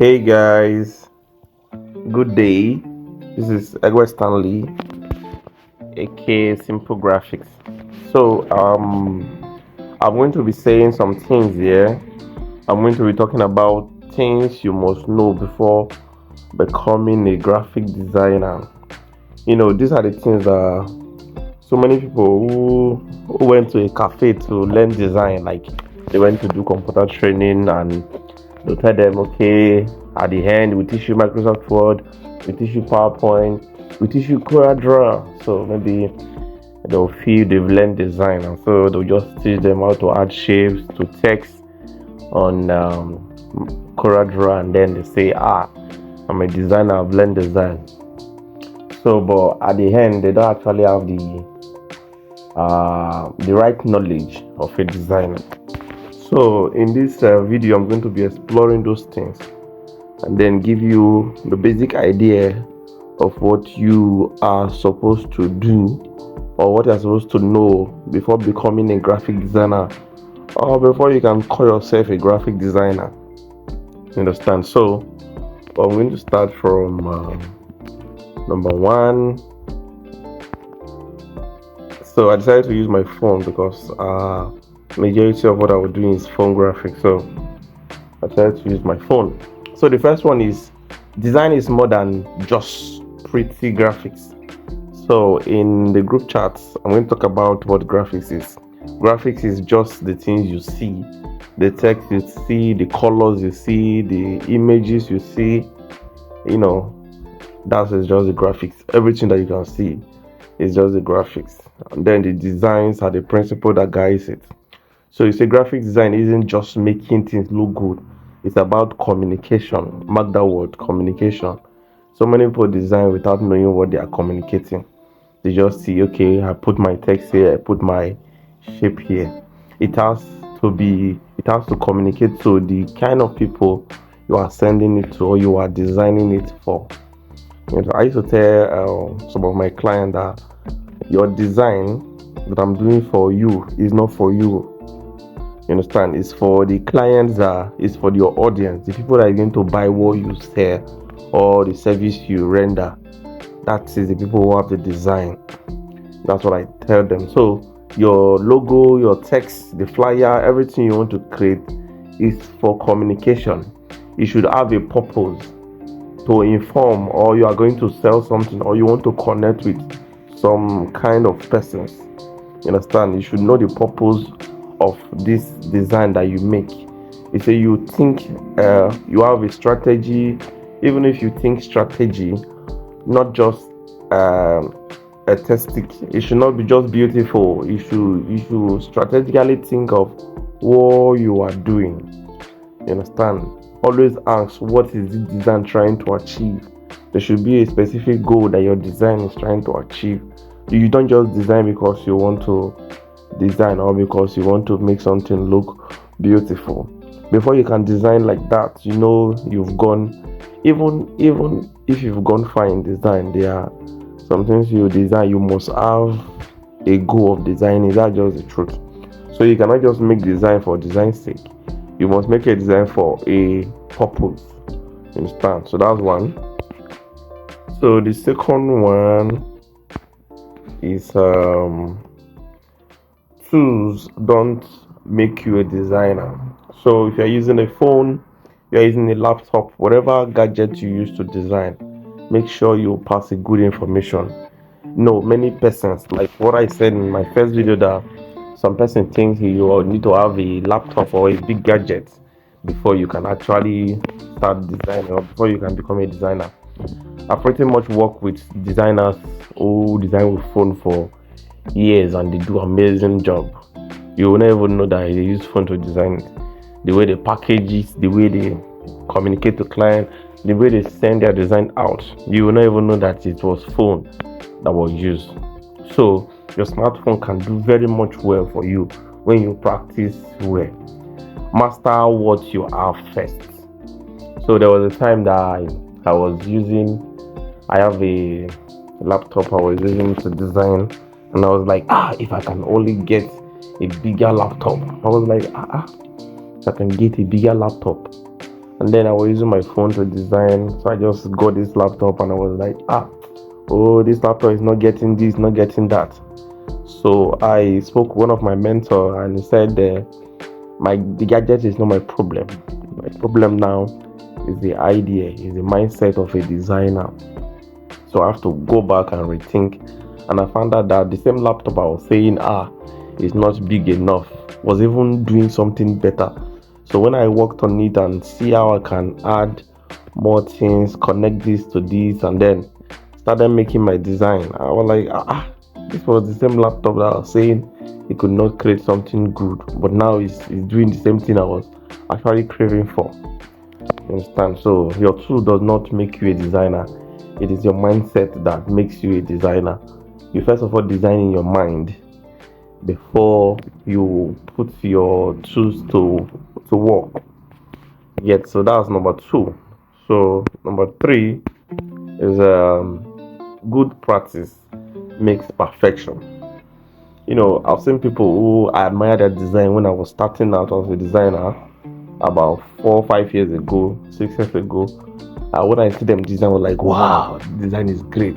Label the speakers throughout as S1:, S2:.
S1: Hey guys, good day. This is Edward Stanley, aka Simple Graphics. So, I'm going to be saying some things here. I'm going to be talking about things you must know before becoming a graphic designer. These are the things that so many people who went to a cafe to learn design, like they went to do computer training and they'll tell them, okay, at the end, we teach you Microsoft Word, we teach you PowerPoint, we teach you CorelDRAW. So maybe they'll feel they've learned design, and so they'll just teach them how to add shapes to text on CorelDRAW, and then they say, I'm a designer, I've learned design. So, but at the end, they don't actually have the right knowledge of a designer. So in this video, I'm going to be exploring those things and then give you the basic idea of what you are supposed to do or what you're supposed to know before becoming a graphic designer or before you can call yourself a graphic designer. You understand? So I'm going to start from number one. So I decided to use my phone because majority of what I was doing is phone graphics. So I decided to use my phone. So the first one is design is more than just pretty graphics. So in the group chats, I'm going to talk about what graphics is. Graphics is just the things you see, the text you see, the colors you see, the images you see. That is just the graphics. Everything that you can see is just the graphics. And then the designs are the principle that guides it. So you say graphic design isn't just making things look good. It's about communication. Mark that word, communication. So many people design without knowing what they are communicating. They just see, okay, I put my text here, I put my shape here. It has to communicate to the kind of people you are sending it to or you are designing it for. I used to tell some of my clients that your design that I'm doing for you is not for you. You understand? It's for the clients, it's for your audience, the people that are going to buy what you sell or the service you render. That is the people who have the design. That's what I tell them. So your logo, your text, the flyer, everything you want to create is for communication. You should have a purpose to inform, or you are going to sell something, or you want to connect with some kind of persons. You understand? You should know the purpose of this design that you make. You say you think you have a strategy. Even if you think strategy, not just aesthetic, it should not be just beautiful. You should strategically think of what you are doing. You understand? Always ask, what is the design trying to achieve? There should be a specific goal that your design is trying to achieve. You don't just design because you want to design or because you want to make something look beautiful. Before you can design like that, you've gone, even if you've gone far in design, there are some things you design, you must have a goal of designing. That's just the truth. So you cannot just make design for design's sake. You must make a design for a purpose. You understand? So that's one. So the second one is tools don't make you a designer. So if you're using a phone, you're using a laptop, whatever gadget you use to design, make sure you pass a good information. Many persons, like what I said in my first video, that some person thinks you need to have a laptop or a big gadget before you can actually start designing or before you can become a designer. I pretty much work with designers who design with phone for years and they do amazing job. You will never know that they use phone to design it. The way they package it, the way they communicate to client, the way they send their design out, you will not even know that it was phone that was used. So your smartphone can do very much well for you when you practice well. Master what you have first. So there was a time that I have a laptop I was using to design, and I was like, if I can only get a bigger laptop. I was like, if I can get a bigger laptop, And then I was using my phone to design. So I just got this laptop and I was like, oh, this laptop is not getting this, not getting that. So I spoke to one of my mentor and he said, the gadget is not my problem. My problem now is the idea, is the mindset of a designer. So I have to go back and rethink. And I found out that the same laptop I was saying, is not big enough, was even doing something better. So when I worked on it and see how I can add more things, connect this to this, and then started making my design, I was like, this was the same laptop that I was saying it could not create something good, but now it's doing the same thing I was actually craving for. You understand? So your tool does not make you a designer. It is your mindset that makes you a designer. You first of all design in your mind before you put your tools to work. Yet, so that's number 2. So number 3 is good practice makes perfection. I've seen people who I admired their design when I was starting out as a designer about 4 or 5 years ago, 6 years ago. When I see them design, I was like, wow, design is great.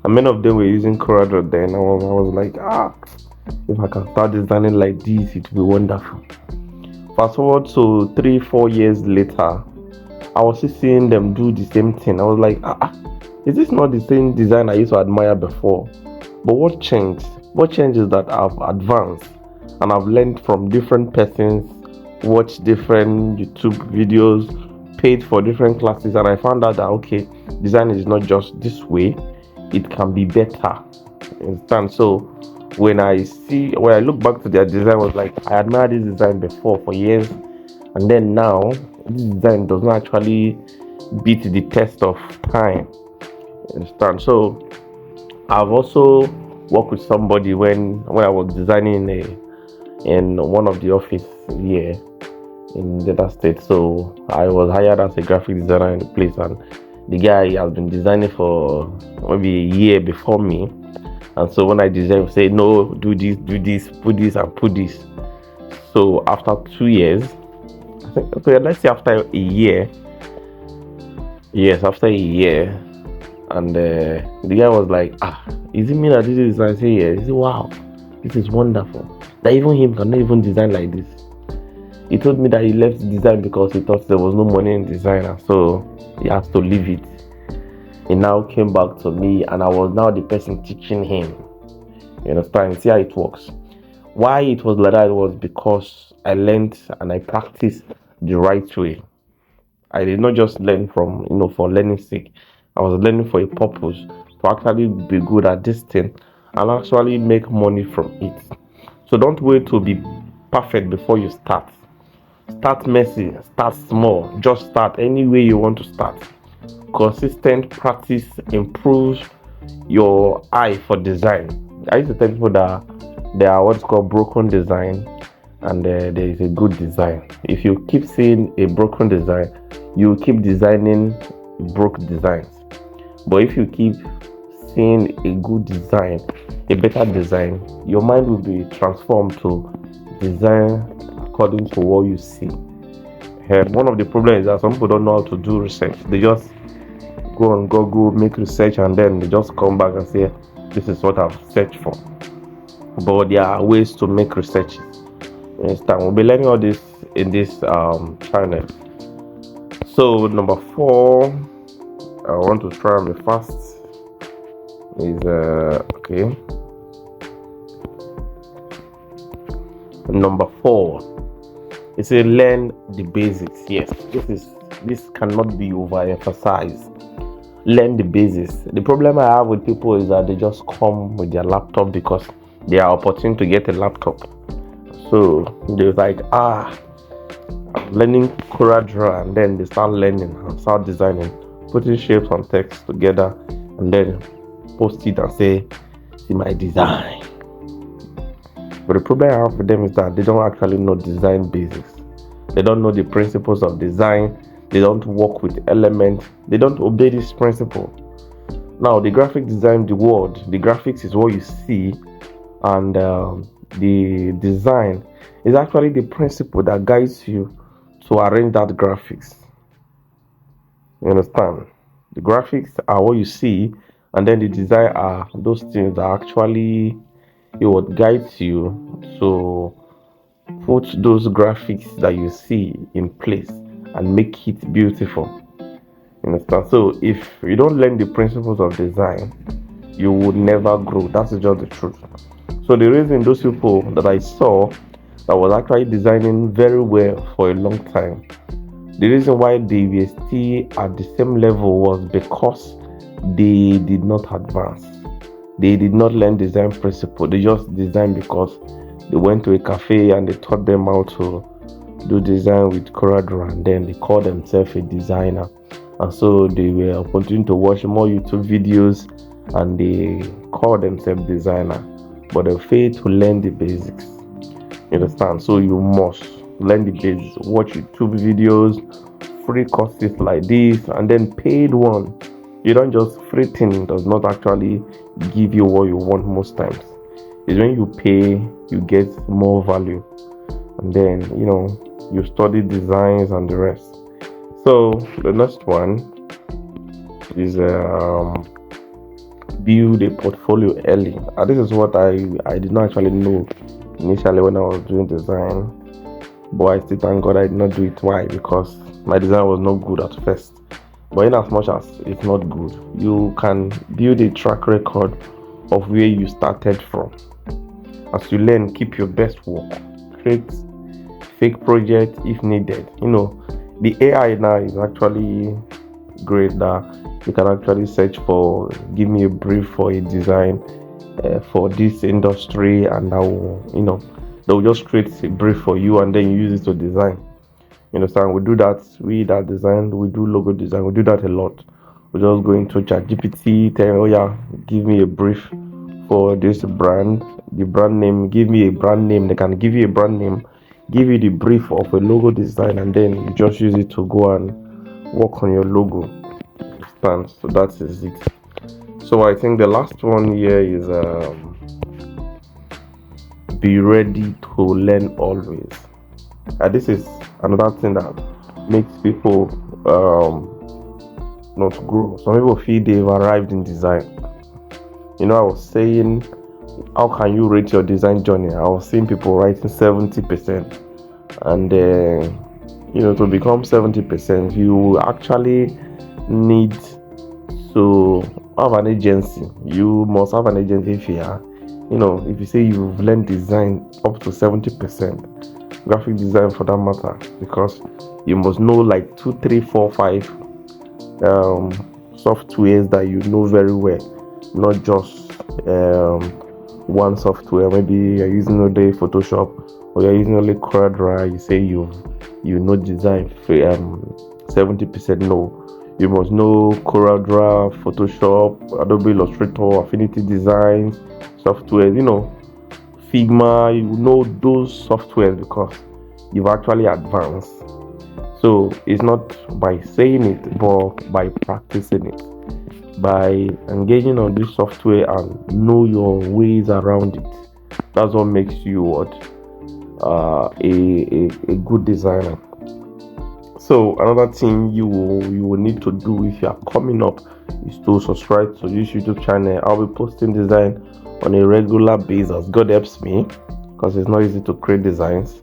S1: And many of them were using CorelDRAW then. I was like, if I can start designing like this, it will be wonderful. Fast forward to 3-4 years later, I was still seeing them do the same thing. I was like, is this not the same design I used to admire before? But what changed? What changed is that I've advanced and I've learned from different persons, watched different YouTube videos, paid for different classes, and I found out that okay, design is not just this way, it can be better. Understand? So when I look back to their design, I was like, I admired this design before for years, and then now this design does not actually beat the test of time. Understand? So I've also worked with somebody when I was designing in one of the office here in Delta State. So I was hired as a graphic designer in the place, and the guy has been designing for maybe a year before me. And so when I design, say no, do this, put this, and put this. So after 2 years, I think, okay, let's say after a year, after a year, and the guy was like, is it me that did this? I say, yeah. He said, wow, this is wonderful. That even him cannot even design like this. He told me that he left design because he thought there was no money in designer, so he has to leave it. He now came back to me, and I was now the person teaching him. You understand? See how it works. Why it was like that was because I learned and I practiced the right way. I did not just learn from for learning's sake. I was learning for a purpose, to actually be good at this thing and actually make money from it. So don't wait to be perfect before you start. Start messy, start small, just start any way you want to start. Consistent practice improves your eye for design. I used to tell people that there are what's called broken design and there is a good design. If you keep seeing a broken design, you keep designing broke designs. But if you keep seeing a good design, a better design, your mind will be transformed to design according to what you see. One of the problems is that some people don't know how to do research. They just go on Google, make research, and then they just come back and say, this is what I've searched for. But there are ways to make research. You understand? We'll be learning all this in this channel. So number 4, I want to try and be fast. Is okay. Number 4. It's a learn the basics. Yes, this cannot be overemphasized. Learn the basics. The problem I have with people is that they just come with their laptop because they are opportune to get a laptop. So they're like, I'm learning CorelDRAW, and then they start learning and start designing, putting shapes and text together, and then post it and say, see my design. But the problem I have with them is that they don't actually know design basics. They don't know the principles of design. They don't work with elements. They don't obey this principle. Now, the graphic design, the graphics is what you see, and the design is actually the principle that guides you to arrange that graphics. You understand? The graphics are what you see, and then the design are those things that actually what guides you to put those graphics that you see in place and make it beautiful. You understand? So if you don't learn the principles of design, you would never grow. That's just the truth. So the reason those people that I saw that was actually designing very well for a long time, the reason why they were still at the same level was because they did not advance. They did not learn design principle. They just designed because they went to a cafe and they taught them how to do design with CorelDRAW, and then they called themselves a designer. And so they were continuing to watch more YouTube videos and they called themselves designer, but they failed to learn the basics. You understand? So you must learn the basics. Watch YouTube videos, free courses like this, and then paid one. You don't just free thing does not actually give you what you want most times. It's when you pay, you get more value, and then you study designs and the rest. So the next one is build a portfolio early. This is what I did not actually know initially when I was doing design, but I still thank God I did not do it. Why? Because my design was not good at first. But in as much as it's not good, you can build a track record of where you started from. As you learn, keep your best work, create fake project if needed. The AI now is actually great that you can actually search for, give me a brief for a design for this industry, and they'll just create a brief for you and then you use it to design. You understand? We do that. We that design, we do logo design, we do that a lot. We just go into ChatGPT, tell, oh yeah, give me a brief for this brand, the brand name, give me a brand name. They can give you a brand name, give you the brief of a logo design, and then you just use it to go and work on your logo. Understand? So that is it. So I think the last one here is be ready to learn always. This is another thing that makes people not grow. Some people feel they've arrived in design. I was saying, how can you rate your design journey? I was seeing people writing 70%, and to become 70%, you actually need to have an agency. You must have an agency if you are, if you say you've learned design up to 70%, graphic design for that matter, because you must know like 2, 3, 4, 5 softwares that you know very well, not just one software. Maybe you're using only Photoshop or you're using only CorelDRAW. You say you know design 70%. No, you must know CorelDRAW, Photoshop, Adobe Illustrator, Affinity Designs, softwares, Figma. You know those softwares because you've actually advanced. So it's not by saying it, but by practicing it, by engaging on this software and know your ways around it. That's what makes you a good designer. So another thing you will need to do if you are coming up is to subscribe to this YouTube channel. I'll be posting design on a regular basis. God helps me, because it's not easy to create designs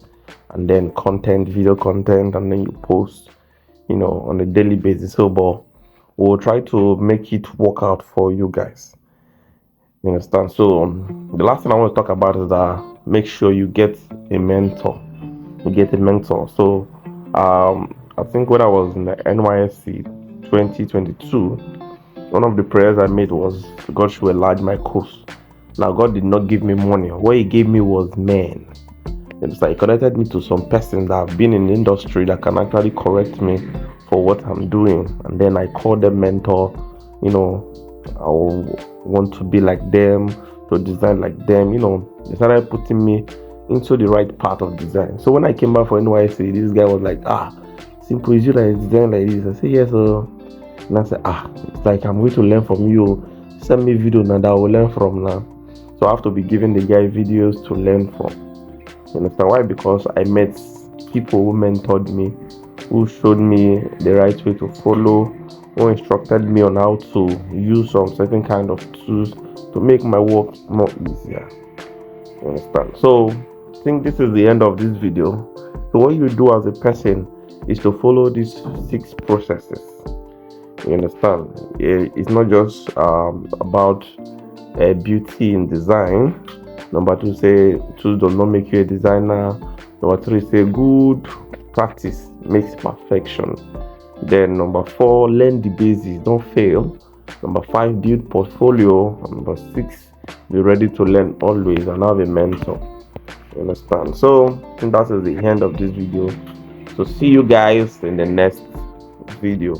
S1: and then video content, and then you post on a daily basis. So but we'll try to make it work out for you guys. You understand? So the last thing I want to talk about is that make sure you get a mentor. So I think when I was in the NYSC 2022, one of the prayers I made was God should enlarge my course. Now God did not give me money. What He gave me was men. It's like He connected me to some person that have been in the industry that can actually correct me for what I'm doing, and then I call them mentor. I want to be like them, to design like them. They started putting me into the right path of design. So when I came back for NYC, this guy was like, simple, is you like design like this? I said, yes, and I said, it's like I'm going to learn from you. Send me video now that I will learn from now. So I have to be giving the guy videos to learn from. You understand why? Because I met people who mentored me, who showed me the right way to follow, who instructed me on how to use some certain kind of tools to make my work more easier. You understand? So I think this is the end of this video. So what you do as a person is to follow these 6 processes. You understand? It's not just about beauty in design. Number 2, say tools does not make you a designer. Number 3, say good practice makes perfection. Then number 4, learn the basics, don't fail. Number 5, build portfolio. Number 6, be ready to learn always and have a mentor. You understand? So I think that is the end of this video. So see you guys in the next video.